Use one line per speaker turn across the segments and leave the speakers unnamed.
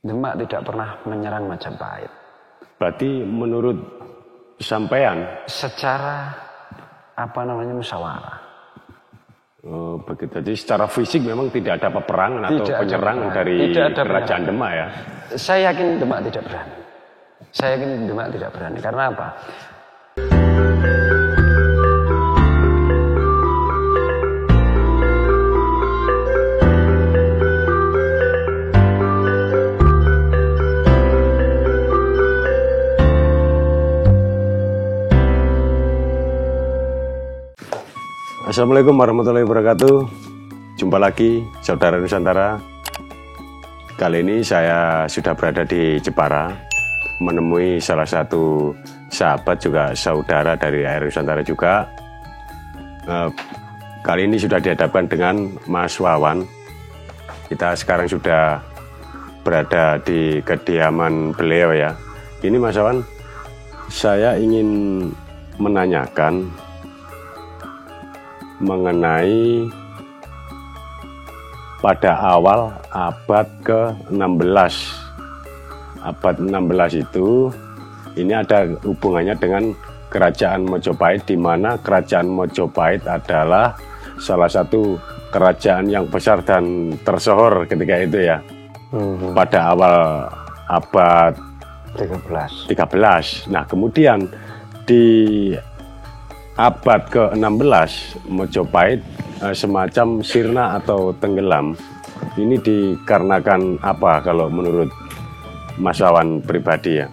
Demak tidak pernah menyerang Majapahit.
Berarti menurut sampean
Secara musyawarah.
Oh, begitu. Jadi secara fisik memang tidak ada peperangan atau penyerangan dari kerajaan Demak ya?
Saya yakin Demak tidak berani. Karena apa?
Assalamualaikum warahmatullahi wabarakatuh. Jumpa lagi saudara Nusantara. Kali ini saya sudah berada di Jepara, menemui salah satu sahabat juga saudara dari Air Nusantara juga. Kali ini sudah dihadapkan dengan Mas Wawan. Kita sekarang sudah berada di kediaman beliau ya. Ini Mas Wawan, saya ingin menanyakan mengenai pada awal abad ke-16. Abad 16 itu ini ada hubungannya dengan kerajaan Majapahit, di mana kerajaan Majapahit adalah salah satu kerajaan yang besar dan tersohor ketika itu ya. Pada awal abad 13. Nah, kemudian di abad ke-16 Majapahit semacam sirna atau tenggelam. Ini dikarenakan apa kalau menurut Mas Wawan pribadi ya?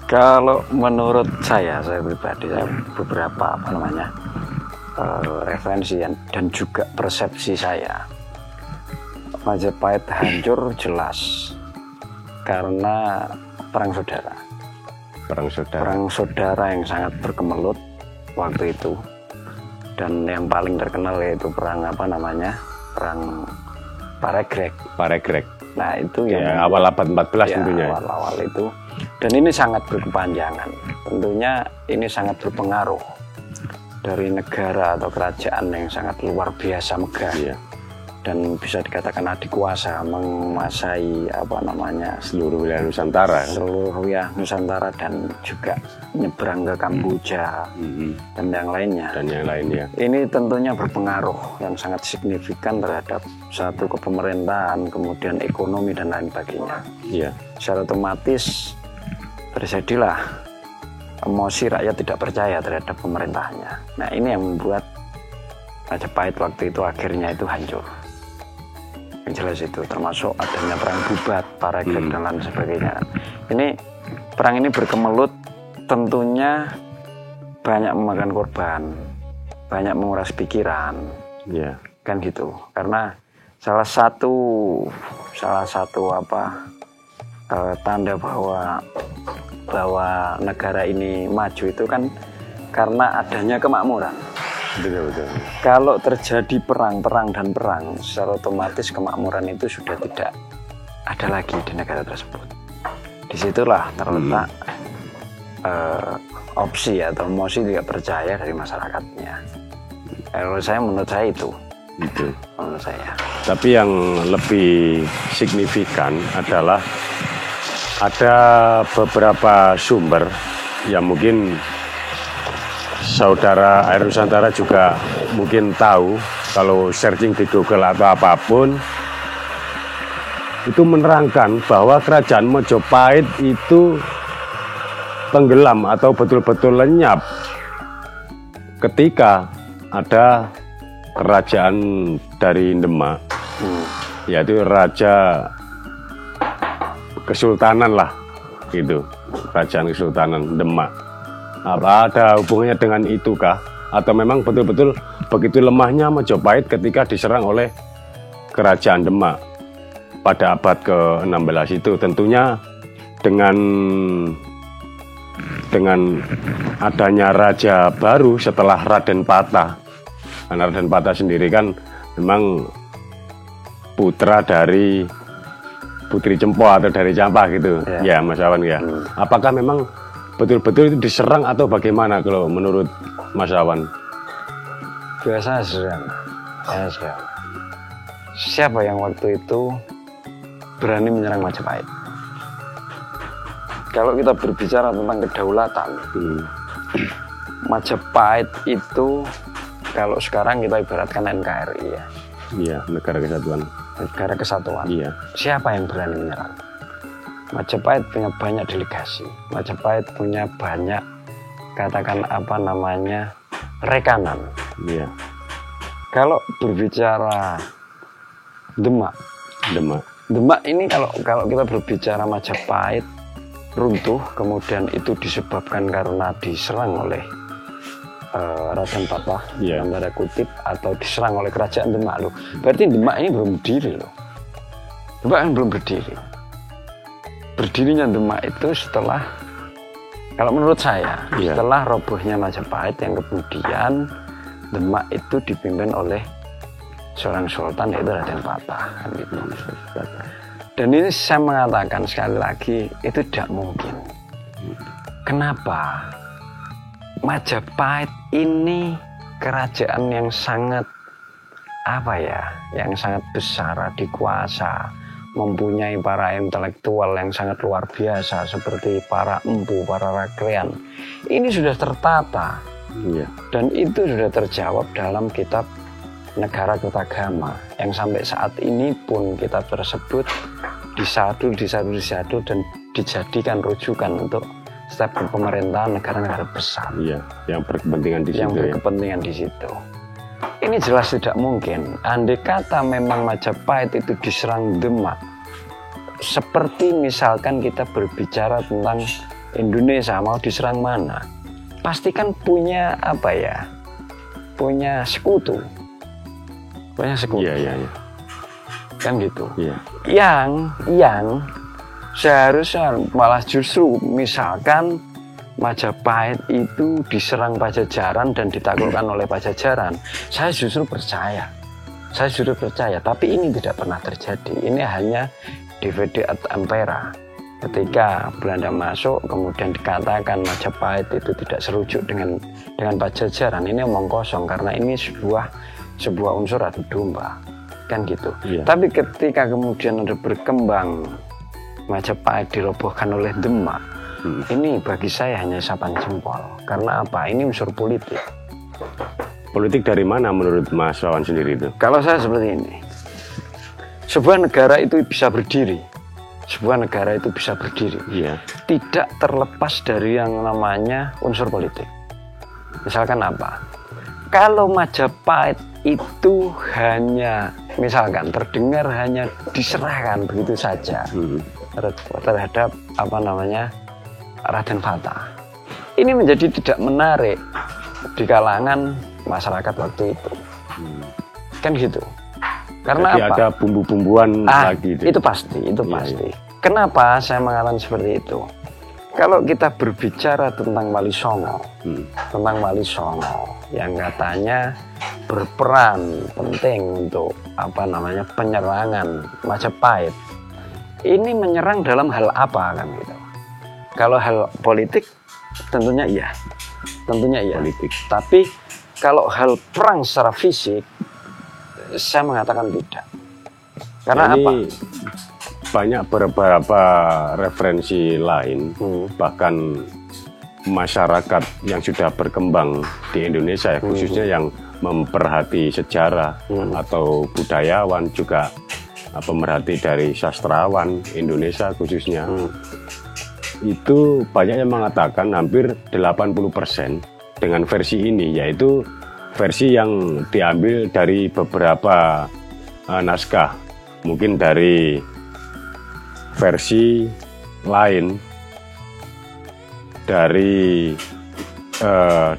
Kalau menurut saya pribadi, saya beberapa referensi dan juga persepsi saya, Majapahit hancur jelas karena perang saudara yang sangat berkemelut waktu itu, dan yang paling terkenal yaitu perang perang Paregreg. Nah itu
ya, awal abad 14
ya,
tentunya.
Awal itu, dan ini sangat berkepanjangan. Tentunya ini sangat berpengaruh dari negara atau kerajaan yang sangat luar biasa megah ya, dan bisa dikatakan adikuasa menguasai
seluruh wilayah Nusantara,
dan juga nyebrang ke Kamboja dan yang lainnya. Ini tentunya berpengaruh yang sangat signifikan terhadap satu kepemerintahan, kemudian ekonomi dan lain sebagainya.
Iya.
Secara otomatis terjadilah emosi rakyat tidak percaya terhadap pemerintahnya. Nah, ini yang membuat Majapahit waktu itu akhirnya itu hancur. Yang jelas itu termasuk adanya perang Bubat, Paregreg dan lain sebagainya. Ini perang ini berkemelut, tentunya banyak memakan korban, banyak menguras pikiran, kan gitu. Karena salah satu tanda bahwa negara ini maju itu kan karena adanya kemakmuran. Betul. Kalau terjadi perang, secara otomatis kemakmuran itu sudah tidak ada lagi di negara tersebut. Disitulah terletak opsi atau emosi tidak percaya dari masyarakatnya. Menurut saya itu. Menurut saya.
Tapi yang lebih signifikan adalah ada beberapa sumber yang mungkin saudara Air Nusantara juga mungkin tahu, kalau searching di Google atau apapun, itu menerangkan bahwa kerajaan Majapahit itu tenggelam atau betul-betul lenyap ketika ada kerajaan dari Demak, yaitu Raja Kesultanan lah, gitu, Kerajaan Kesultanan Demak. Apa ada hubungannya dengan itu kah? Atau memang betul-betul begitu lemahnya Majapahit ketika diserang oleh kerajaan Demak pada abad ke-16 itu? Tentunya dengan adanya raja baru setelah Raden Patah. Karena Raden Patah sendiri kan memang putra dari Putri Cempo atau dari Campah gitu. Ya, Mas Wawan ya. Apakah memang betul-betul itu diserang atau bagaimana kalau menurut Mas Wawan?
Biasa serang. Siapa yang waktu itu berani menyerang Majapahit. Kalau kita berbicara tentang kedaulatan, Majapahit itu kalau sekarang kita ibaratkan NKRI ya.
Iya, negara kesatuan.
Negara kesatuan.
Iya.
Siapa yang berani menyerang? Majapahit punya banyak delegasi. Majapahit punya banyak, katakan apa namanya, rekanan.
Iya.
Kalau berbicara Demak ini kalau kita berbicara Majapahit runtuh, kemudian itu disebabkan karena diserang oleh Raden Patah, dalam tanda kutip, atau diserang oleh kerajaan Demak loh. Berarti Demak ini belum berdiri loh. Demak kan belum berdiri. Berdirinya Demak itu setelah, kalau menurut saya, setelah robohnya Majapahit, yang kemudian Demak itu dipimpin oleh seorang sultan, yaitu Raden Patah, kan gitu. Dan ini saya mengatakan sekali lagi, itu tidak mungkin. Kenapa? Majapahit ini kerajaan yang sangat yang sangat besar, dikuasa, mempunyai para intelektual yang sangat luar biasa seperti para empu, para rakyat. Ini sudah tertata, dan itu sudah terjawab dalam kitab Negara Kertagama yang sampai saat ini pun kitab tersebut disadu dan dijadikan rujukan untuk step pemerintahan negara-negara besar. Iya,
yang berkepentingan di situ.
Yang berkepentingan di situ. Ini jelas tidak mungkin. Andai kata memang Majapahit itu diserang Demak, seperti misalkan kita berbicara tentang Indonesia mau diserang mana, pastikan punya punya sekutu.
Iya.
Kan gitu.
Iya.
Yang seharusnya malah justru misalkan Majapahit itu diserang Pajajaran dan ditaklukkan oleh Pajajaran, saya justru percaya, tapi ini tidak pernah terjadi. Ini hanya divide et impera. Ketika Belanda masuk, kemudian dikatakan Majapahit itu tidak serujuk dengan Pajajaran, ini omong kosong, karena ini sebuah unsur adu domba, kan gitu. Tapi ketika kemudian ada berkembang Majapahit dirobohkan oleh Demak, ini bagi saya hanya isapan jempol. Karena apa? Ini unsur politik.
Politik dari mana menurut Mas Wawan sendiri itu?
Kalau saya seperti ini, sebuah negara itu bisa berdiri, tidak terlepas dari yang namanya unsur politik. Misalkan apa? Kalau Majapahit itu hanya, misalkan terdengar hanya diserahkan begitu saja terhadap Raden Patah, ini menjadi tidak menarik di kalangan masyarakat waktu itu, kan gitu. Karena
jadi ada bumbu-bumbuan lagi.
Itu pasti. Kenapa saya mengatakan seperti itu? Kalau kita berbicara tentang Wali Songo, yang katanya berperan penting untuk penyerangan Majapahit, ini menyerang dalam hal apa, kan gitu? Kalau hal politik tentunya iya.
Politik.
Tapi kalau hal perang secara fisik, saya mengatakan tidak. Karena apa?
Banyak beberapa referensi lain, bahkan masyarakat yang sudah berkembang di Indonesia, khususnya yang memperhati sejarah atau budayawan, juga pemerhati dari sastrawan Indonesia khususnya, itu banyak yang mengatakan hampir 80% dengan versi ini, yaitu versi yang diambil dari beberapa naskah, mungkin dari versi lain dari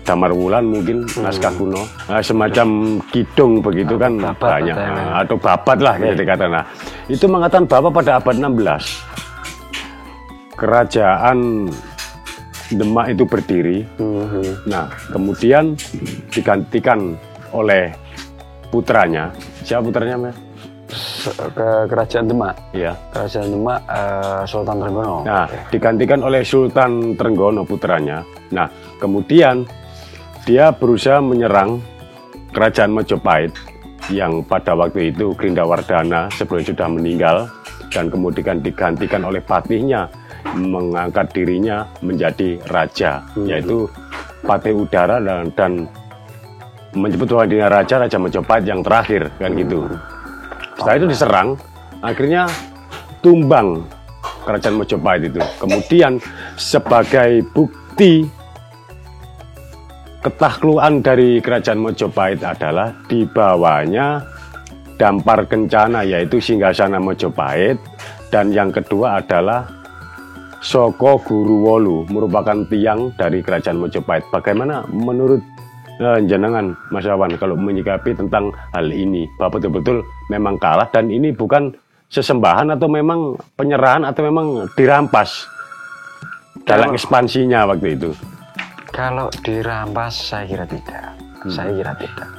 Damar Wulan, mungkin naskah kuno, semacam kidung begitu kan, banyak, atau babat lah bisa dikatakan. Nah, itu mengatakan bahwa pada abad 16 kerajaan Demak itu berdiri. Nah, kemudian digantikan oleh putranya. Siapa putranya, Mas?
Ke Kerajaan Demak.
Iya.
Kerajaan Demak, Sultan Trenggono.
Nah, digantikan oleh Sultan Trenggono putranya. Nah, kemudian dia berusaha menyerang Kerajaan Majapahit yang pada waktu itu Grindawardana sebelum sudah meninggal. dan kemudian digantikan oleh patihnya mengangkat dirinya menjadi raja, yaitu Patih Udara dan menyebut bahwa dia Raja Majapahit yang terakhir kan gitu. Setelah itu diserang, akhirnya tumbang kerajaan Majapahit itu. Kemudian sebagai bukti ketaklukan dari kerajaan Majapahit adalah dibawanya Dampar Kencana, yaitu singgasana Majapahit, dan yang kedua adalah Soko Guruwolu, merupakan tiang dari kerajaan Majapahit. Bagaimana menurut jenengan Mas Wawan kalau menyikapi tentang hal ini, bahwa betul-betul memang kalah dan ini bukan sesembahan atau memang penyerahan atau memang dirampas dalam ekspansinya waktu itu?
Kalau dirampas saya kira tidak. Saya kira tidak.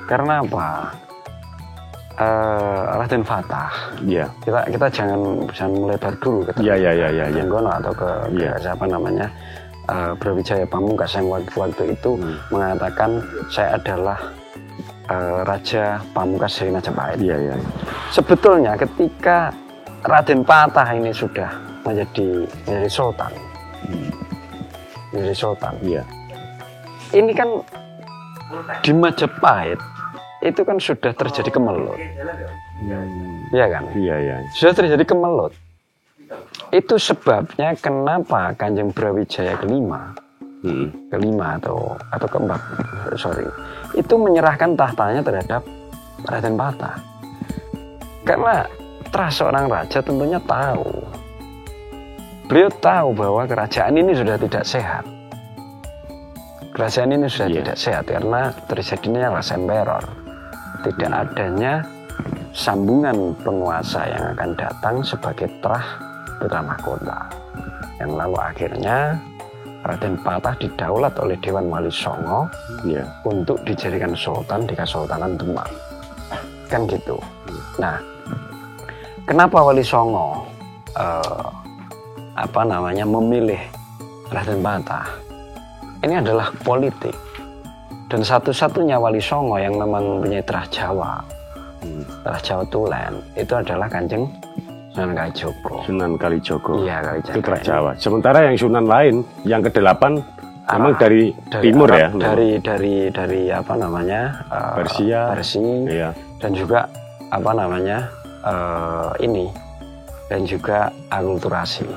Karena apa? Raden Fatah.
Iya.
Kita jangan melebar dulu ke Trenggono atau ke siapa namanya Brawijaya Pamungkas yang waktu itu mengatakan saya adalah Raja Pamungkas dari Majapahit. Iya. Sebetulnya ketika Raden Patah ini sudah menjadi sultan, iya. Ini kan di Majapahit itu kan sudah terjadi kemelut, iya kan? Iya. Sudah terjadi kemelut. Itu sebabnya kenapa Kanjeng Brawijaya kelima atau keempat, itu menyerahkan tahtanya terhadap Raden Patah. Karena terasa seorang raja tentunya tahu, beliau tahu bahwa kerajaan ini sudah tidak sehat. Kerajaan ini sudah tidak sehat karena terjadinya rasa emperor. Tidak adanya sambungan penguasa yang akan datang sebagai terah putra mahkota. Yang lalu akhirnya Raden Patah didaulat oleh Dewan Wali Songo untuk dijadikan sultan di Kesultanan Demak. Kan gitu. Nah, kenapa Wali Songo memilih Raden Patah? Ini adalah politik. Dan satu-satunya Wali Songo yang memang mempunyai terah Jawa, terah Jawa Tulen, itu adalah Kanjeng Sunan Kalijogo.
Sunan Kalijogo.
Iya, Kalijogo.
Itu terah Jawa. Sementara yang Sunan lain, yang ke-8 memang dari timur
Arab,
ya.
Dari apa namanya?
Persia.
Iya. Dan juga apa namanya? Ini dan juga akulturasi.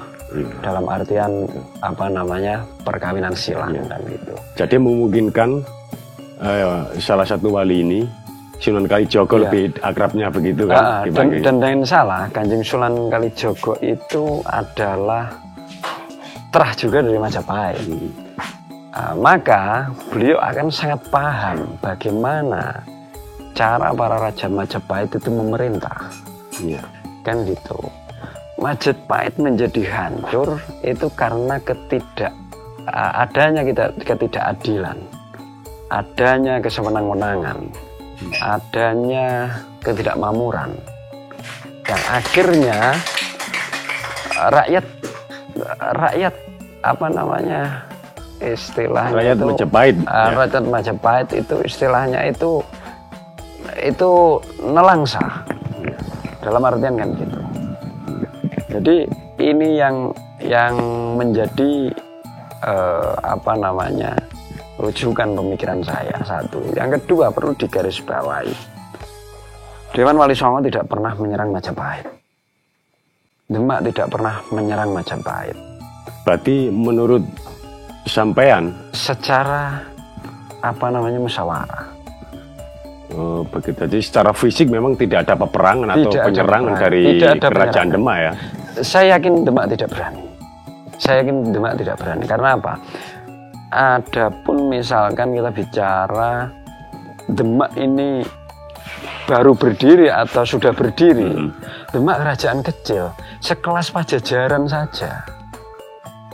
Dalam artian apa namanya? Perkawinan silang dan gitu.
Jadi memungkinkan salah satu wali ini Sunan Kalijogo lebih akrabnya begitu kan?
Dan lain salah, Kanjeng Sunan Kalijogo itu adalah terah juga dari Majapahit. Maka beliau akan sangat paham bagaimana cara para raja Majapahit itu memerintah. Kan gitu. Majapahit menjadi hancur itu karena adanya ketidakadilan, adanya kesewenang-wenangan, adanya ketidakmakmuran, yang akhirnya rakyat apa namanya istilahnya
rakyat Majapahit,
rakyat Majapahit itu istilahnya itu nelangsa, dalam artian kan gitu. Jadi ini yang menjadi rujukan pemikiran saya satu. Yang kedua perlu digarisbawahi, Dewan Wali Songo tidak pernah menyerang Majapahit. Demak tidak pernah menyerang Majapahit.
Berarti menurut sampean
secara musyawarah.
Oh, begitu. Jadi secara fisik memang tidak ada peperangan atau penyerangan dari kerajaan Demak ya?
Saya yakin Demak tidak berani. Karena apa? Adapun misalkan kita bicara Demak ini baru berdiri atau sudah berdiri, Demak kerajaan kecil, sekelas Pajajaran saja.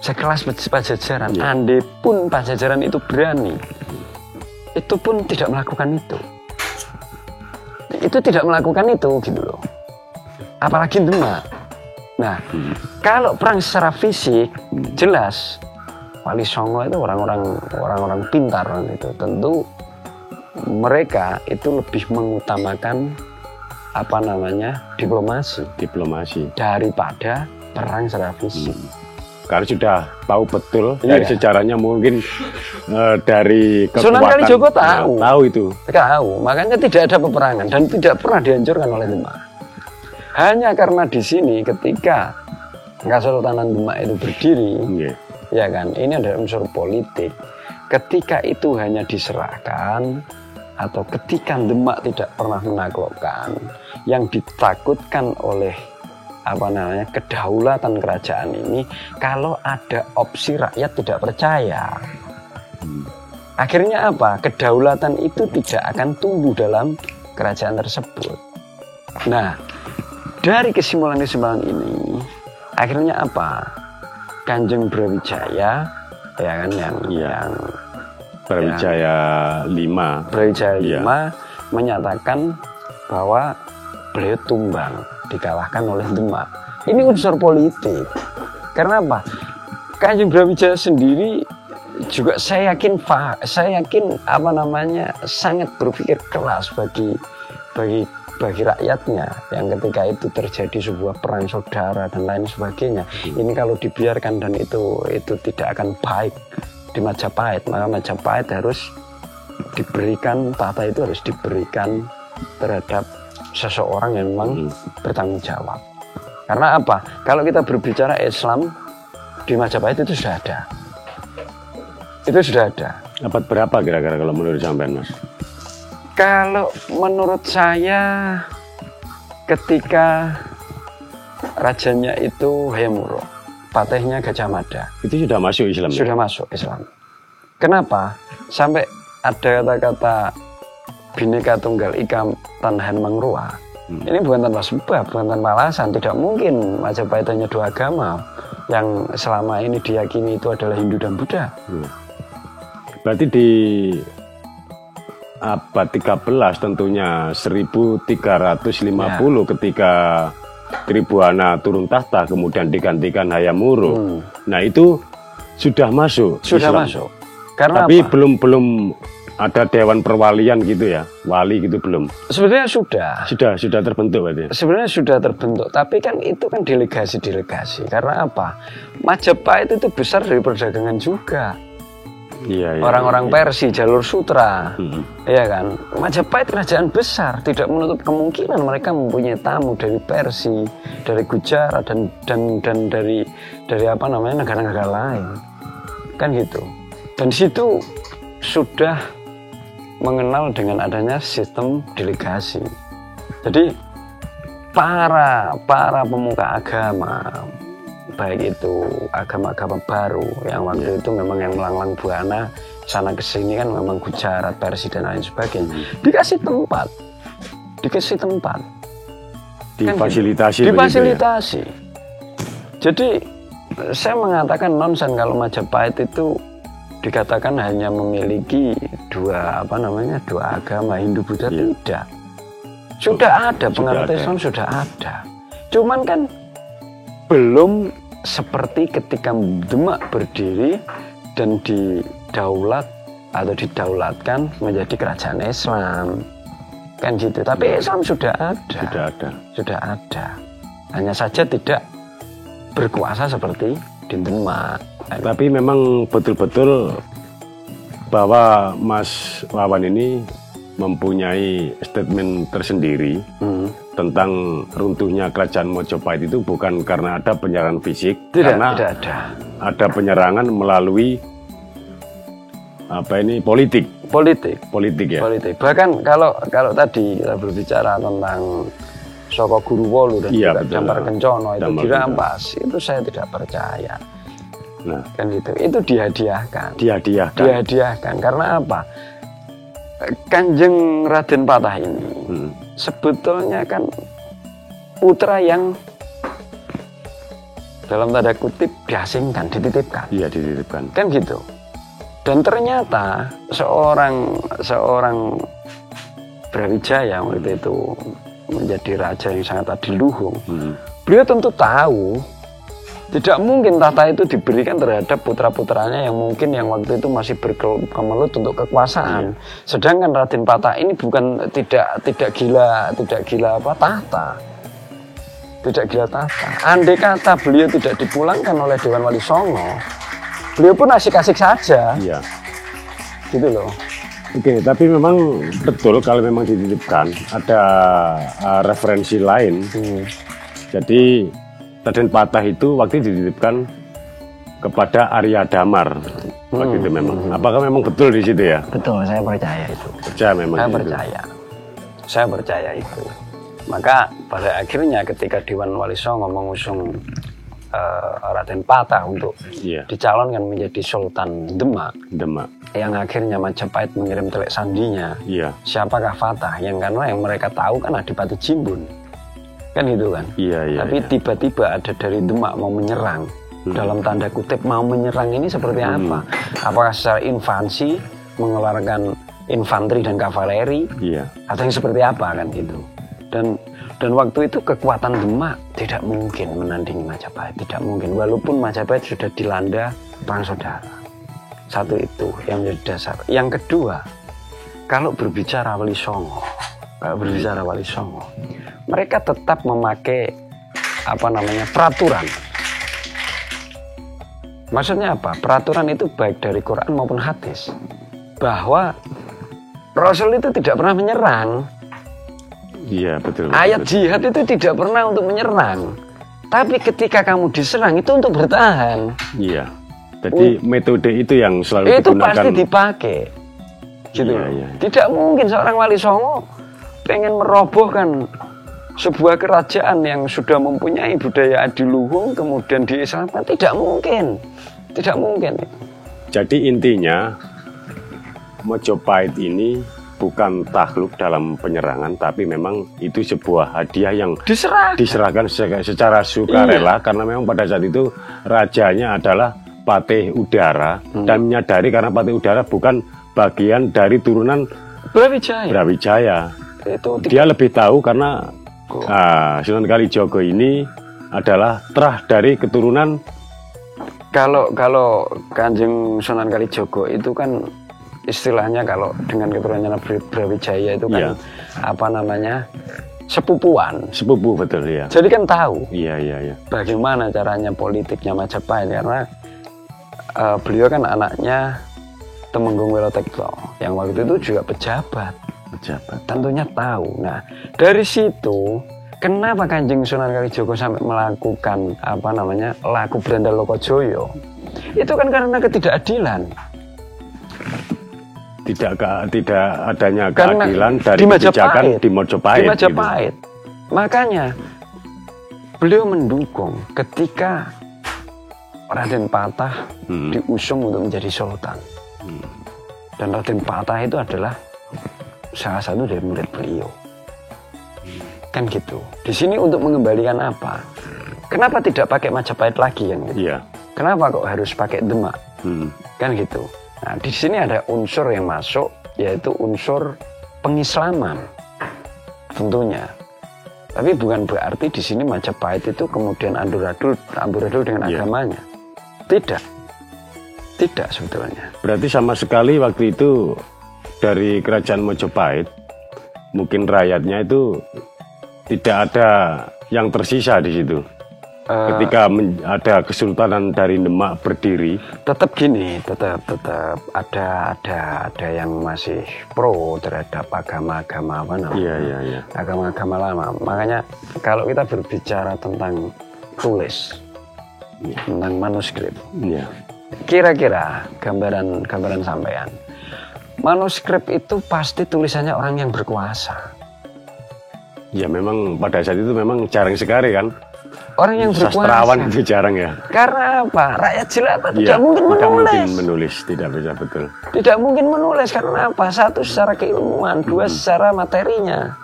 Sekelas Pajajaran, andai pun Pajajaran itu berani, itu pun tidak melakukan itu. Itu tidak melakukan itu gitu loh. Apalagi Demak. Nah, kalau perang secara fisik jelas Wali Songo itu orang-orang pintar itu. Tentu mereka itu lebih mengutamakan diplomasi daripada perang secara fisik.
Karena sudah tahu betul dari sejarahnya mungkin dari
Sunan
kekuatan
Kalijogo tahu
itu.
Makanya tidak ada peperangan dan tidak pernah dihancurkan oleh Demak. Hanya karena di sini ketika Kesultanan Demak itu berdiri, ya kan, ini ada unsur politik. Ketika itu hanya diserahkan atau ketika Demak tidak pernah menaklukkan, yang ditakutkan oleh kedaulatan kerajaan ini kalau ada opsi rakyat tidak percaya. Akhirnya apa? Kedaulatan itu tidak akan tumbuh dalam kerajaan tersebut. Nah, dari kesimpulan-kesimpulan ini akhirnya apa? Kanjeng Brawijaya ya kan yang
Brawijaya V
menyatakan bahwa beliau tumbang, dikalahkan oleh Demak. Ini unsur politik. Karena apa? Kanjeng Brawijaya sendiri juga saya yakin sangat berpikir keras bagi rakyatnya yang ketika itu terjadi sebuah perang saudara dan lain sebagainya. Ini kalau dibiarkan dan itu tidak akan baik di Majapahit, maka Majapahit harus diberikan, tahta itu harus diberikan terhadap seseorang yang memang bertanggung jawab. Karena apa? Kalau kita berbicara Islam di Majapahit itu sudah ada.
Abad berapa kira-kira kalau menurut sampean, Mas?
Kalau menurut saya ketika rajanya itu Hayam Wuruk, patihnya Gajah Mada.
Itu sudah masuk Islam?
Sudah masuk Islam. Kenapa? Sampai ada kata-kata Bhinneka Tunggal Ika Tanhan Mangrua. Ini bukan tanpa sebab, bukan tanpa alasan. Tidak mungkin Majapahit hanya dua agama yang selama ini diyakini itu adalah Hindu dan Buddha.
Berarti di abad 13 tentunya 1350 ketika Tribhuwana turun tahta kemudian digantikan Hayam Wuruk. Nah itu sudah masuk.
Sudah
Islam.
masuk. Karena
tapi
apa?
belum ada dewan perwalian gitu ya, wali gitu belum.
Sebenarnya sudah
terbentuk berarti.
Sebenarnya sudah terbentuk, tapi kan itu kan delegasi. Karena apa? Majapahit itu besar dari perdagangan juga.
Iya,
orang-orang Persia, jalur sutra, ya kan. Majapahit kerajaan besar, tidak menutup kemungkinan mereka mempunyai tamu dari Persia, dari Gujarat dan dari negara-negara lain, kan gitu. Dan di situ sudah mengenal dengan adanya sistem delegasi. Jadi para pemuka agama, baik itu agama-agama baru yang waktu itu memang yang melanglang buana sana kesini kan memang Gujarat, Persia dan lain sebagainya, dikasih tempat,
difasilitasi,
kan difasilitasi. Ya? Jadi saya mengatakan nonsen kalau Majapahit itu dikatakan hanya memiliki dua agama Hindu Buddha. Tidak, sudah ada penganut Islam, sudah ada. Cuman kan belum seperti ketika Demak berdiri dan didaulatkan menjadi kerajaan Islam, kan gitu. Tapi Islam sudah ada. Hanya saja tidak berkuasa seperti di Demak.
Tapi memang betul-betul bahwa Mas Wawan ini mempunyai statement tersendiri tentang runtuhnya kerajaan Majapahit itu bukan karena ada penyerangan fisik, karena
tidak ada.
Ada penyerangan melalui politik ya.
Politik. Bahkan kalau tadi kita berbicara tentang Soko Guru Wolu dan juga Dampar Kencono itu dirampas, itu saya tidak percaya.
Nah,
kan itu dihadiahkan karena apa? Kanjeng Raden Patah ini sebetulnya kan putra yang dalam tanda kutip diasingkan, dititipkan.
Iya, dititipkan.
Kan gitu. Dan ternyata seorang Brawijaya waktu itu menjadi raja yang sangat adiluhung. Beliau tentu tahu Tidak mungkin tahta itu diberikan terhadap putra-putranya yang mungkin yang waktu itu masih berkemelut untuk kekuasaan. Sedangkan Raden Patah ini bukan tidak gila apa tahta. Tidak gila tahta. Andai kata beliau tidak dipulangkan oleh Dewan Wali Songo, beliau pun asik-asik saja.
Iya.
Gitu loh.
Oke, tapi memang betul kalau memang dititipkan ada referensi lain. Jadi Raden Patah itu waktu dititipkan kepada Arya Damar. Waktu itu memang. Apakah memang betul di situ ya?
Betul, saya percaya itu.
Percaya memang.
Saya percaya itu. Maka pada akhirnya ketika Dewan Wali Songo mengusung Raden Patah untuk dicalonkan menjadi Sultan Demak, yang akhirnya Majapahit mengirim telek sandinya. Siapakah Fatah? Yang karena yang mereka tahu kan Adipati Jimbun, kan gitu kan. Tapi tiba-tiba ada dari Demak mau menyerang. Dalam tanda kutip mau menyerang ini seperti apa? Apakah secara invasi mengeluarkan infanteri dan kavaleri, atau yang seperti apa kan gitu? Dan waktu itu kekuatan Demak tidak mungkin menandingi Majapahit, tidak mungkin. Walaupun Majapahit sudah dilanda perang saudara. Satu itu yang menjadi dasar. Yang kedua, kalau berbicara Wali Songo, mereka tetap memakai peraturan. Maksudnya apa? Peraturan itu baik dari Quran maupun hadis, bahwa Rasul itu tidak pernah menyerang.
Iya, betul.
Ayat jihad itu tidak pernah untuk menyerang. Tapi ketika kamu diserang itu untuk bertahan.
Iya. Jadi metode itu yang selalu
itu
digunakan.
Itu pasti dipakai. Gitu. Iya. Tidak mungkin seorang Wali Songo pengen merobohkan sebuah kerajaan yang sudah mempunyai budaya adiluhung kemudian diislamkan. Tidak mungkin. Tidak mungkin.
Jadi intinya Majapahit ini bukan takluk dalam penyerangan, tapi memang itu sebuah hadiah yang diserahkan secara sukarela, karena memang pada saat itu rajanya adalah Patih Udara dan menyadari karena Patih Udara bukan bagian dari turunan Brawijaya. Dia lebih tahu karena Sunan Kalijogo ini adalah terah dari keturunan.
Kalau Kanjeng Sunan Kalijogo itu kan istilahnya kalau dengan keturunannya Brawijaya itu kan sepupu betul ya. Jadi kan tahu bagaimana caranya politiknya Majapahit, karena beliau kan anaknya Temenggung Wilotekto yang waktu itu juga pejabat tentunya tahu. Nah dari situ kenapa Kanjeng Sunan Kalijogo sampai melakukan laku Branda Lokojoyo, itu kan karena ketidakadilan.
Tidak adanya keadilan dari kebijakan di Majapahit. Gitu.
Makanya beliau mendukung ketika Raden Patah diusung untuk menjadi sultan. Dan Raden Patah itu adalah salah satu dari murid beliau. Kan gitu. Di sini untuk mengembalikan apa? Kenapa tidak pakai Majapahit lagi kan gitu? Kenapa kok harus pakai Demak? Kan gitu. Nah, di sini ada unsur yang masuk, yaitu unsur pengislaman, tentunya. Tapi bukan berarti di sini Majapahit itu kemudian amburadul dengan agamanya. Tidak sebetulnya.
Berarti sama sekali waktu itu dari kerajaan Majapahit, mungkin rakyatnya itu tidak ada yang tersisa di situ. Ketika ada kesultanan dari Demak berdiri,
tetap ada yang masih pro terhadap agama-agama agama-agama lama. Makanya kalau kita berbicara tentang tentang manuskrip, kira-kira gambaran sampean, manuskrip itu pasti tulisannya orang yang berkuasa.
Ya memang pada saat itu memang jarang sekali kan.
Orang yang berkuasa.
Sastrawan itu jarang ya.
Karena apa? Rakyat jelata tidak mungkin
menulis. Tidak bisa, betul.
Tidak mungkin menulis karena apa? Satu secara keilmuan, dua secara materinya.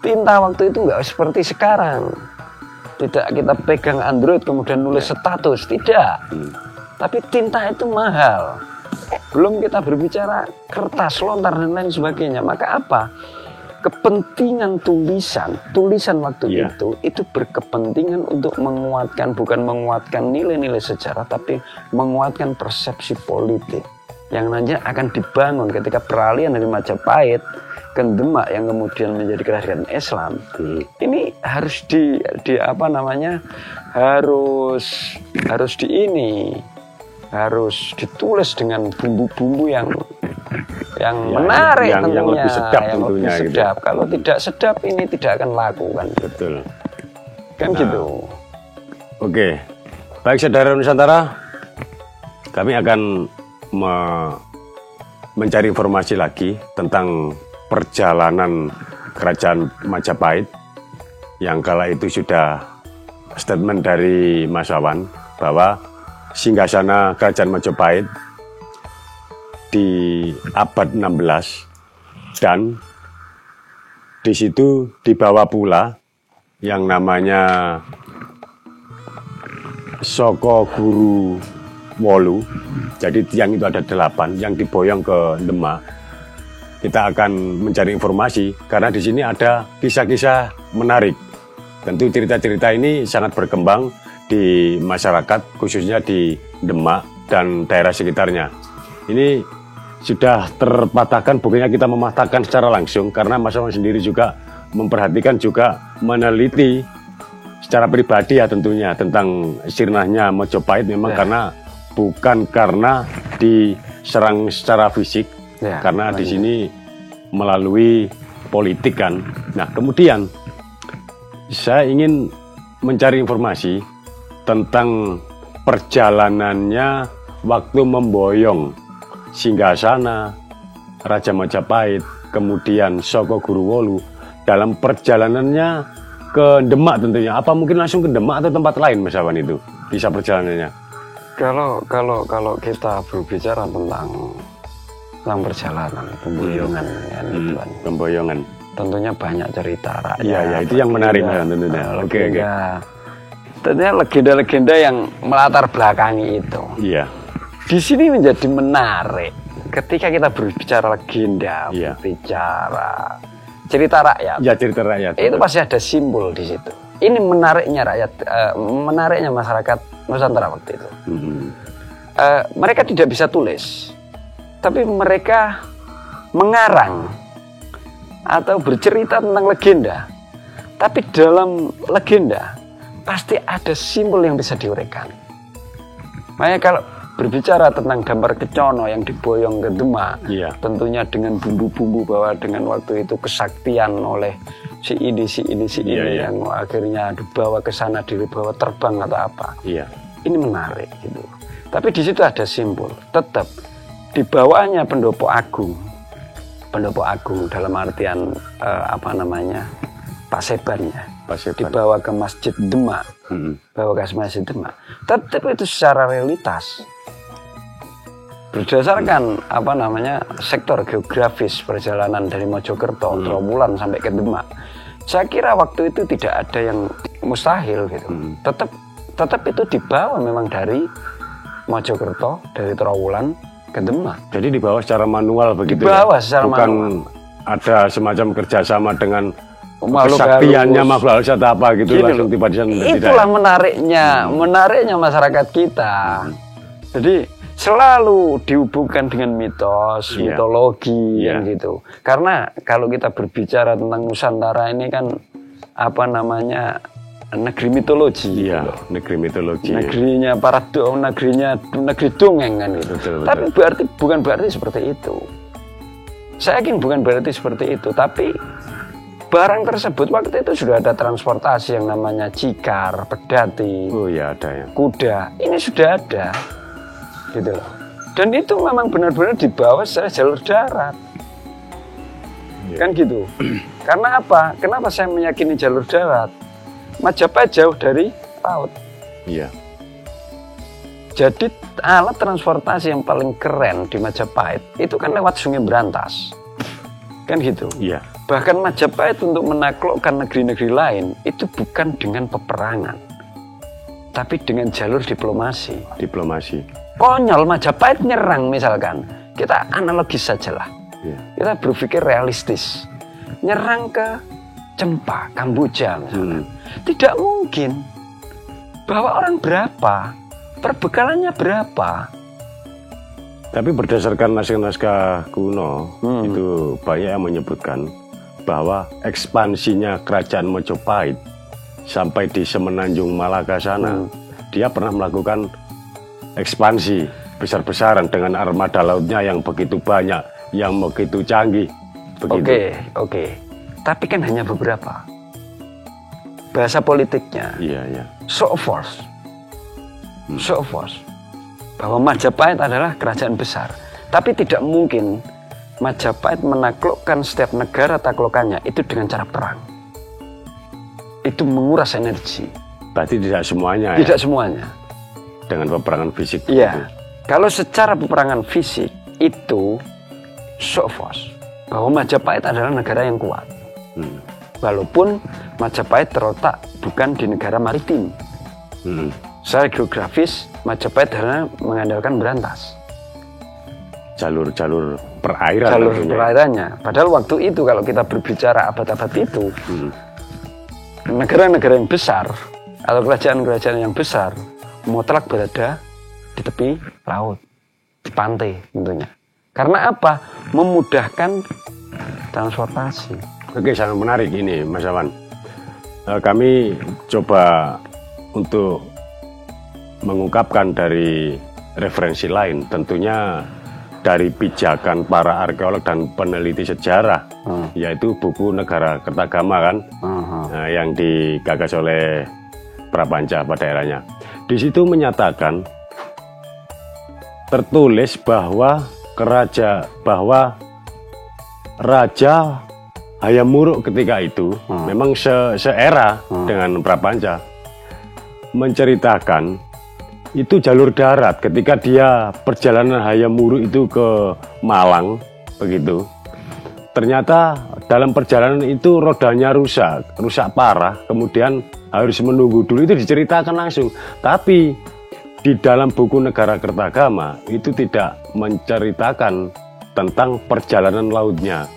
Tinta waktu itu nggak seperti sekarang. Tidak kita pegang Android kemudian nulis status, tidak. Tapi tinta itu mahal. Belum kita berbicara kertas, lontar dan lain sebagainya. Maka apa? kepentingan tulisan waktu itu berkepentingan untuk menguatkan, bukan menguatkan nilai-nilai sejarah, tapi menguatkan persepsi politik yang nantinya akan dibangun ketika peralihan dari Majapahit ke Demak yang kemudian menjadi kerajaan Islam. Ini harus harus ditulis dengan bumbu-bumbu yang menarik,
yang lebih sedap tentunya.
Lebih sedap. Gitu. Kalau tidak sedap ini tidak akan laku kan.
Betul.
Kan gitu.
Oke. Baik saudara Nusantara, kami akan mencari informasi lagi tentang perjalanan Kerajaan Majapahit yang kala itu sudah statement dari Mas Wawan bahwa singgasana Kerajaan Majapahit di abad 16 dan di situ dibawa pula yang namanya Soko Guru Wolu. Jadi tiang itu ada 8 yang diboyong ke Demak. Kita akan mencari informasi karena di sini ada kisah-kisah menarik. Tentu cerita-cerita ini sangat berkembang di masyarakat, khususnya di Demak dan daerah sekitarnya. Ini sudah terpatahkan, bukannya kita mematahkan secara langsung, karena Mas Wawan sendiri juga memperhatikan, juga meneliti secara pribadi ya tentunya tentang sirnahnya Majapahit memang bukan karena diserang secara fisik, karena di sini melalui politik kan. Nah kemudian saya ingin mencari informasi tentang perjalanannya waktu memboyong singgasana Raja Majapahit, kemudian Soko Guru Wolu dalam perjalanannya ke Demak tentunya. Apa mungkin langsung ke Demak atau tempat lain Mas Wawan itu kisah perjalanannya?
Kalau kita berbicara tentang perjalanan pemboyongan
pemboyongan,
tentunya banyak cerita rakyat.
Iya, itu yang menarik Mas tentunya. Oke.
Tentunya legenda-legenda yang melatar belakangi itu.
Iya.
Di sini menjadi menarik ketika kita berbicara legenda, berbicara cerita rakyat.
Ya, cerita rakyat.
Itu pasti ada simbol di situ. Ini menariknya rakyat, menariknya masyarakat Nusantara waktu itu. Mereka tidak bisa tulis, tapi mereka mengarang atau bercerita tentang legenda. Tapi dalam legenda pasti ada simbol yang bisa diuraikan. Makanya kalau berbicara tentang gambar kecono yang diboyong ke Demak, tentunya dengan bumbu-bumbu bahwa dengan waktu itu kesaktian oleh si ini yang akhirnya dibawa ke sana, dibawa terbang atau apa. Ini menarik gitu. Tapi di situ ada simbol. Tetap di bawahnya pendopo agung dalam artian pasebannya. Dibawa ke Masjid Demak, Tetap itu secara realitas. Berdasarkan sektor geografis perjalanan dari Mojokerto, Trawulan sampai ke Demak, saya kira waktu itu tidak ada yang mustahil gitu. Tetap itu dibawa memang dari Mojokerto, dari Trawulan ke Demak.
Jadi dibawa secara manual begitu.
Secara
bukan
manual.
Ada semacam kerjasama dengan kesaktiannya makhluk halus atau apa gitu langsung tiba di sana.
Itulah menariknya masyarakat kita. Jadi selalu dihubungkan dengan mitos, mitologi gitu. Karena kalau kita berbicara tentang Nusantara ini kan negeri mitologi.
Negeri mitologi.
Negerinya para negeri dongeng kan gitu. Betul. Tapi bukan berarti seperti itu. Saya yakin bukan berarti seperti itu, tapi barang tersebut waktu itu sudah ada transportasi yang namanya cikar, pedati, kuda. Ini sudah ada. Gitu loh. Dan itu memang benar-benar dibawa secara jalur darat. Kan gitu. Karena apa? Kenapa saya meyakini jalur darat? Majapahit jauh dari laut. Jadi alat transportasi yang paling keren di Majapahit itu kan lewat Sungai Brantas. Kan gitu. Bahkan Majapahit untuk menaklukkan negeri-negeri lain itu bukan dengan peperangan, tapi dengan jalur diplomasi. Konyol Majapahit nyerang misalkan, kita analogis sajalah. Kita berpikir realistis. nyerang ke Cempa, Kamboja misalnya. Tidak mungkin. Bahwa orang berapa, perbekalannya berapa.
Tapi berdasarkan naskah-naskah kuno, itu banyak yang menyebutkan bahwa ekspansinya kerajaan Majapahit sampai di Semenanjung Malaka sana, dia pernah melakukan ekspansi besar-besaran dengan armada lautnya yang begitu banyak, yang begitu canggih.
Oke. Tapi kan hanya beberapa. Bahasa politiknya.
Iya.
Show of force. Bahwa Majapahit adalah kerajaan besar. Tapi tidak mungkin Majapahit menaklukkan setiap negara taklukannya itu dengan cara perang. Itu menguras energi.
Berarti tidak semuanya.
Tidak semuanya.
Dengan peperangan fisik.
Iya. Kalau secara peperangan fisik itu show of force. Bahwa Majapahit adalah negara yang kuat. Walaupun Majapahit terletak bukan di negara maritim. Secara geografis, Majapahit hanya mengandalkan berantas.
Jalur perairan.
Jalur perairannya. Padahal waktu itu kalau kita berbicara abad-abad itu, negara-negara yang besar atau kerajaan-kerajaan yang besar mutlak berada di tepi laut, di pantai tentunya. Karena apa? Memudahkan transportasi.
Oke, sangat menarik ini, Mas Awan. Kami coba untuk mengungkapkan dari referensi lain, tentunya dari pijakan para arkeolog dan peneliti sejarah, yaitu buku Negara Kertagama kan, yang digagas oleh Prapanca pada eranya. Di situ menyatakan tertulis bahwa Raja Hayam Wuruk ketika itu memang seera dengan Prapanca, menceritakan itu jalur darat ketika dia perjalanan Hayam Wuruk itu ke Malang begitu. Ternyata dalam perjalanan itu rodanya rusak parah, kemudian harus menunggu dulu, itu diceritakan langsung. Tapi di dalam buku Negara Kertagama itu tidak menceritakan tentang perjalanan lautnya.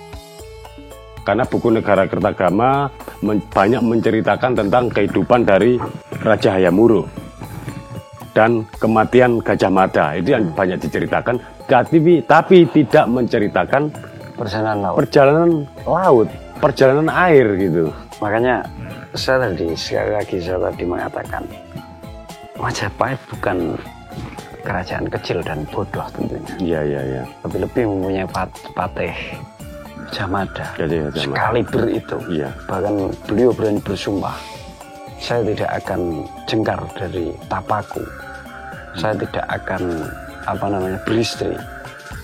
Karena buku Negara Kertagama banyak menceritakan tentang kehidupan dari Raja Hayam Wuruk dan kematian Gajah Mada. Itu yang banyak diceritakan, tapi tidak menceritakan perjalanan laut, perjalanan air gitu.
Makanya sekali lagi saya tadi mengatakan, Majapahit bukan kerajaan kecil dan bodoh tentunya.
Iya.
Lebih mempunyai patih Gajah Mada, sekaliber itu.
Iya.
Bahkan beliau berani bersumpah, saya tidak akan jengkar dari tapaku, saya tidak akan beristri,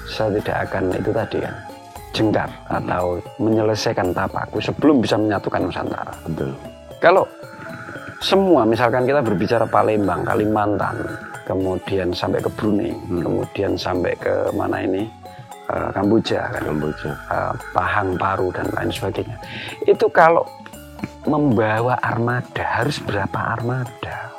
saya tidak akan itu tadi kan, jengkar atau menyelesaikan tapaku sebelum bisa menyatukan Nusantara.
Betul.
Kalau semua, misalkan kita berbicara Palembang, Kalimantan, kemudian sampai ke Brunei, kemudian sampai ke mana ini, Kamboja, Pahang, Paru dan lain sebagainya. Itu kalau membawa armada harus berapa armada?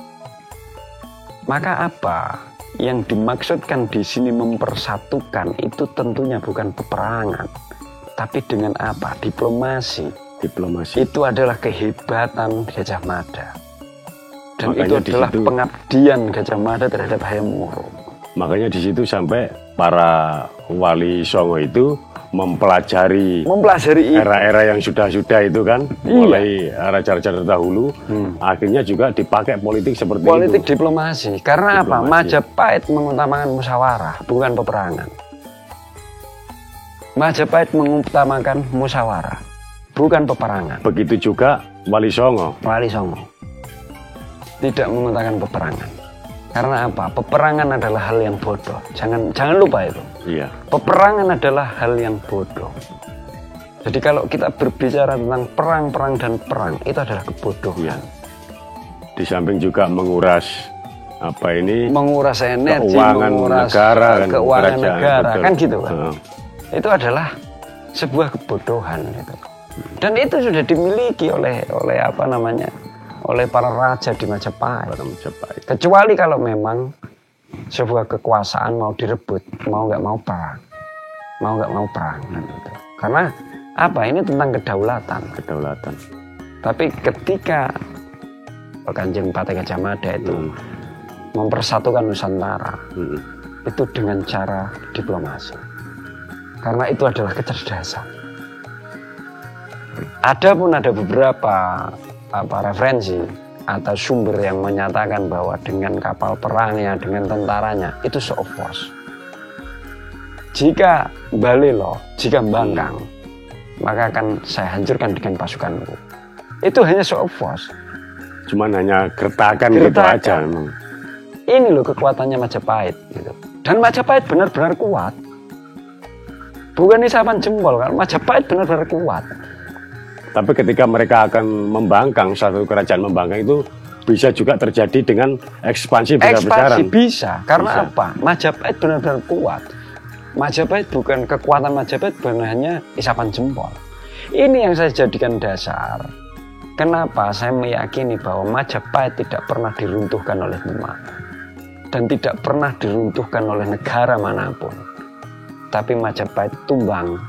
Maka apa yang dimaksudkan di sini mempersatukan itu tentunya bukan peperangan, tapi dengan apa? Diplomasi. Itu adalah kehebatan Gajah Mada. Dan makanya itu adalah pengabdian Gajah Mada terhadap Hayam Wuruk.
Makanya di situ sampai para wali Songo itu mempelajari era-era yang sudah itu kan, mulai raja-raja terdahulu, akhirnya juga dipakai politik seperti itu.
Politik diplomasi. Karena apa? Majapahit mengutamakan musyawarah, bukan peperangan. Majapahit mengutamakan musyawarah, bukan peperangan.
Begitu juga Wali Songo.
Tidak mengutamakan peperangan. Karena apa? Peperangan adalah hal yang bodoh. Jangan lupa itu.
Iya.
Peperangan adalah hal yang bodoh. Jadi kalau kita berbicara tentang perang dan itu adalah kebodohan. Iya.
Di samping juga menguras
energi,
keuangan negara,
kan gitu kan. Itu adalah sebuah kebodohan gitu. Dan itu sudah dimiliki oleh oleh para raja di Majapahit. Kecuali kalau memang sebuah kekuasaan mau direbut, mau nggak mau perang, kan gitu. Karena Apa? Ini tentang kedaulatan.
Kedaulatan.
Tapi ketika Kanjeng Patih Gajah Mada itu mempersatukan Nusantara, itu dengan cara diplomasi. Karena itu adalah kecerdasan. Adapun ada beberapa referensi atau sumber yang menyatakan bahwa dengan kapal perangnya, dengan tentaranya, itu show of force. Jika Balelo, jika Bangkang, maka akan saya hancurkan dengan pasukanku. Itu hanya show of force.
Cuman hanya gertakan gitu aja memang.
Ini loh kekuatannya Majapahit gitu. Dan Majapahit benar-benar kuat. Bukan isapan jempol, kan Majapahit benar-benar kuat.
Tapi ketika mereka akan membangkang, satu kerajaan membangkang itu bisa juga terjadi dengan ekspansi besar-besaran.
Ekspansi bisa, karena apa? Majapahit benar-benar kuat. Majapahit bukan kekuatan Majapahit bukan hanya isapan jempol. Ini yang saya jadikan dasar. Kenapa saya meyakini bahwa Majapahit tidak pernah diruntuhkan oleh Demak dan tidak pernah diruntuhkan oleh negara manapun. Tapi Majapahit tumbang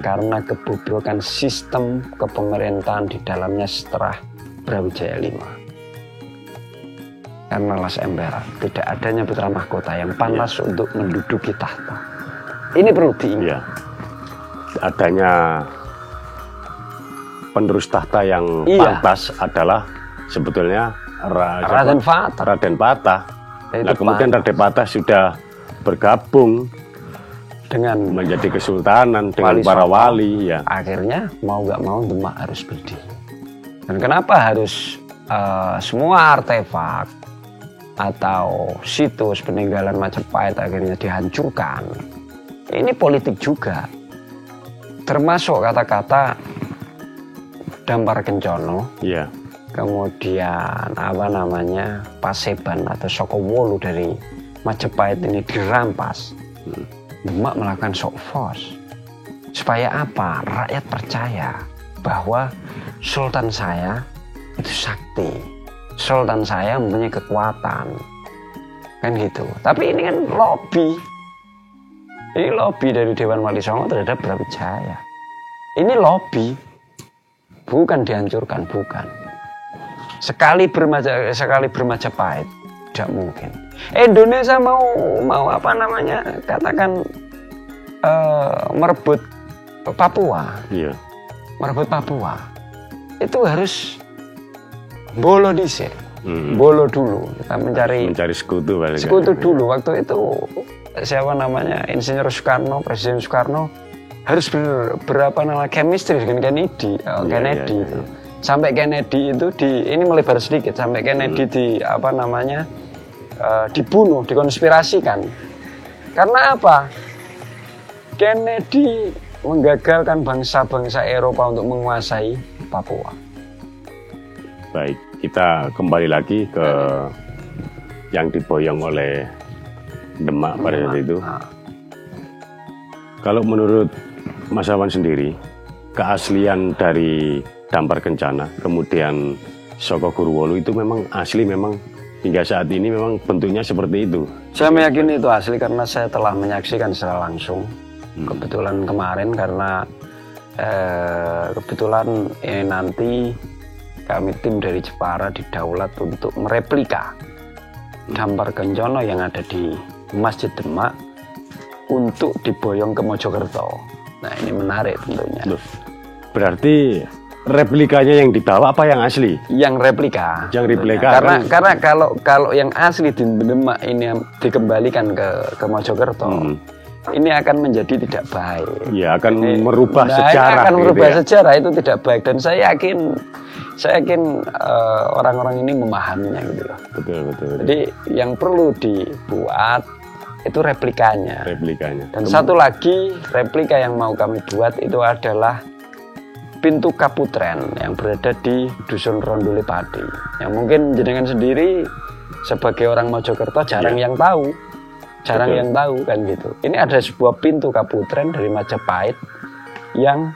karena kebobrokan sistem kepemerintahan di dalamnya setelah Brawijaya V. Karena Las Emperan tidak adanya putra mahkota yang pantas untuk menduduki tahta. Ini perlu diingat.
Adanya penerus tahta yang pantas adalah sebetulnya Raden Patah. Nah, kemudian Raden Patah sudah bergabung
dengan
menjadi kesultanan dengan para wali, ya.
Akhirnya mau nggak mau Demak harus berdiri. Dan kenapa harus semua artefak atau situs peninggalan Majapahit akhirnya dihancurkan? Ini politik juga. Termasuk kata-kata Dampar Kencono, kemudian Paseban atau Sokowolu dari Majapahit ini dirampas. Demak melakukan show of force. Supaya apa? Rakyat percaya bahwa Sultan saya itu sakti. Sultan saya mempunyai kekuatan. Kan gitu. Tapi ini kan lobby. Ini lobby dari Dewan Wali Songo terhadap Brawijaya. Ini lobby. Bukan dihancurkan, bukan. Sekali bermajapahit, tidak mungkin. Indonesia mau katakan merebut Papua. Iya. Merebut Papua. Itu harus bolo dhisik. Bolo dulu. Kita mencari
sekutu balik.
Sekutu dulu. Waktu itu Insinyur Soekarno, Presiden Soekarno harus chemistry dengan Kennedy. Kennedy itu. Sampai Kennedy itu ini melebar sedikit sampai Kennedy dibunuh, dikonspirasikan. Karena apa? Kennedy menggagalkan bangsa-bangsa Eropa untuk menguasai Papua.
Baik, kita kembali lagi ke yang diboyong oleh Demak pada saat itu. Kalau menurut Mas Awan sendiri, keaslian dari Dampar Kencana, kemudian Soko Guruwolu itu memang asli, memang hingga saat ini memang bentuknya seperti itu?
Saya meyakini itu asli karena saya telah menyaksikan secara langsung. Kebetulan kemarin karena kebetulan nanti kami tim dari Jepara didaulat untuk mereplika Dampar Kencana yang ada di Masjid Demak untuk diboyong ke Mojokerto. Nah, ini menarik tentunya.
Berarti replikanya yang dibawa apa yang asli?
Yang replika.
Yang replika.
Karena kalau yang asli di Demak ini dikembalikan ke Mojokerto, ini akan menjadi tidak baik.
Ya, akan merubah sejarah.
Akan merubah sejarah, itu tidak baik. Dan saya yakin orang-orang ini memahaminya gitu loh. Betul. Jadi yang perlu dibuat itu replikanya. Dan satu lagi replika yang mau kami buat itu adalah pintu Kaputren yang berada di Dusun Rondole Pati. Yang mungkin jenengan sendiri sebagai orang Mojokerto jarang yang tahu. Yang tahu kan gitu. Ini ada sebuah pintu Kaputren dari Majapahit yang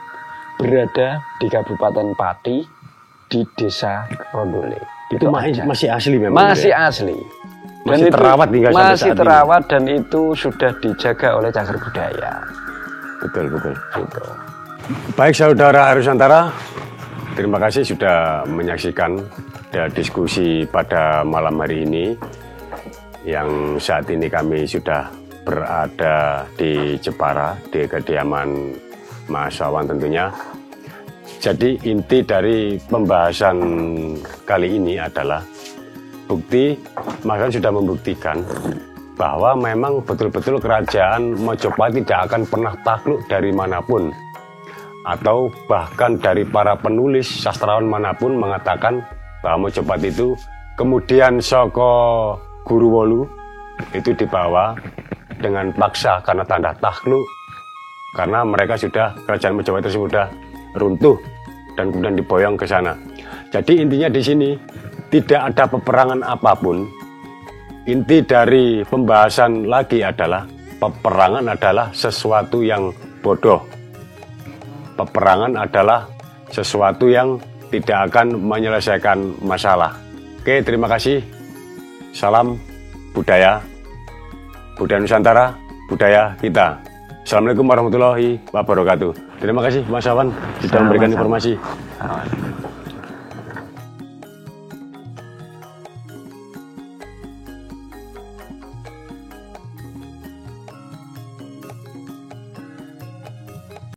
berada di Kabupaten Pati di Desa Rondole.
Itu masih asli memang.
Masih asli. Dan
masih terawat hingga sampai saat ini.
Masih terawat dan itu sudah dijaga oleh cagar budaya.
Betul.
Gitu.
Baik saudara Nusantara, terima kasih sudah menyaksikan diskusi pada malam hari ini. Yang saat ini kami sudah berada di Jepara, di kediaman Mas Wawan tentunya. Jadi inti dari pembahasan kali ini adalah bukti, Mas Wawan sudah membuktikan bahwa memang betul-betul kerajaan Mojopahit tidak akan pernah takluk dari manapun, atau bahkan dari para penulis sastrawan manapun mengatakan bahwa Mojopahit itu kemudian Soko Guruwolu itu dibawa dengan paksa karena tanda takluk, karena mereka sudah, kerajaan Mojopahit tersebut sudah runtuh dan kemudian diboyong ke sana. Jadi intinya di sini tidak ada peperangan apapun. Inti dari pembahasan lagi adalah peperangan adalah sesuatu yang bodoh. Peperangan adalah sesuatu yang tidak akan menyelesaikan masalah. Oke, terima kasih. Salam budaya, budaya Nusantara, budaya kita. Assalamualaikum warahmatullahi wabarakatuh. Terima kasih Mas Wawan sudah memberikan informasi.